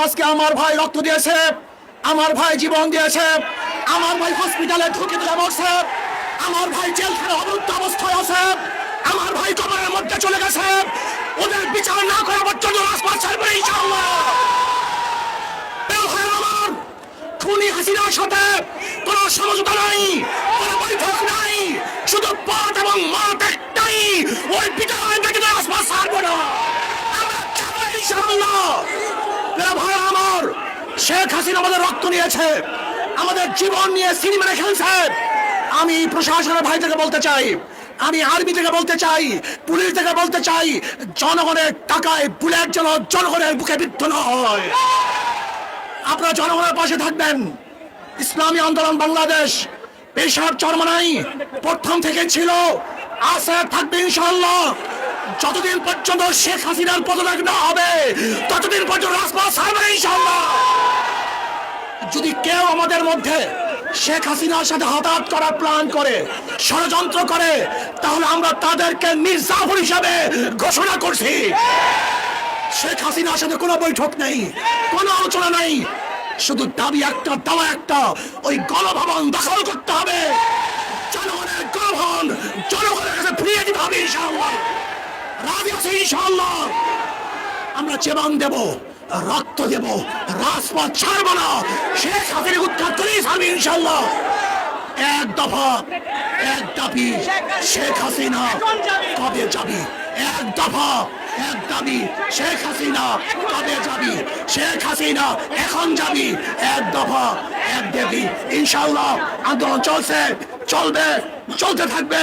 আজকে আমার ভাই রক্ত দিয়েছে, আমার ভাই জীবন দিয়েছে, আমার ভাই হসপিটালে ঢুকে দিলে মরছে, আমার ভাই জেলখানায় অবরুদ্ধ অবস্থায় আছে, আমার ভাই কবরের মধ্যে চলে গেছে। ওদের বিচার না করা পর্যন্ত রাজপথ ছাড়বে ইনশাআল্লাহ। আমার খুনি হাসিনার সাথে কোনো সমঝোতা নাই, কোনো বৈঠক নাই, শুধু পথ এবং মাঠ একটাই, ওই বিচার থেকে রাজপথ ছাড়বো না আমরা ইনশাআল্লাহ। ভাই আমার, শেখ হাসিনা আমাদের রক্ত নিয়েছে, আমাদের জীবন নিয়ে সিনেমা খেলছে। আমি প্রশাসনের ভাই থেকে বলতে চাই, আমি আর্মি থেকে বলতে চাই, পুলিশ থেকে বলতে চাই, জনগণের টাকায় বুলেট যেন জনগণের বুকে বিদ্ধ না হয়। আপনারা জনগণের পাশে থাকবেন। ইসলামী আন্দোলন বাংলাদেশ পেশার চরমনাই প্রথম থেকে ছিল, আছে, থাকবে ইনশাআল্লাহ। যতদিন পর্যন্ত শেখ হাসিনার পদত্যাগ না হবে ততদিন পর্যন্ত রাজপথ ছাড়বে ইনশাআল্লাহ। যদি কেউ আমাদের মধ্যে শেখ হাসিনার সাথে হতাহত করার প্ল্যান করে, ষড়যন্ত্র করে, তাহলে আমরা তাদেরকে মির্জাফর হিসাবে ঘোষণা করছি। শেখ হাসিনার সাথে কোনো বৈঠক নেই, কোনো আলোচনা নেই, শুধু দাবি একটা, দাওয়া একটা, ওই গণভবন দখল করতে হবে। জনগণের গণভবন জনগণের কাছে ফিরিয়ে দিতে হবে ইনশাআল্লাহ। রাজি আছে ইনশাআল্লাহ। আমরা জীবন দেব, রক্ত দেব, রাজপথ ছাড়বো না। শেখ হাসিনা উৎখাত করেই ছাড়বে ইনশাআল্লাহ। এক দফা, এক দাবি, শেখ হাসিনা কবে যাবি? এক দফা, এক দাবি, শেখ হাসিনা কবে যাবি? শেখ হাসিনা এখন যাবি। এক দফা, এক দাবি, ইনশাআল্লাহ। আন্দোলন চলছে, চলবে, চলতে থাকবে।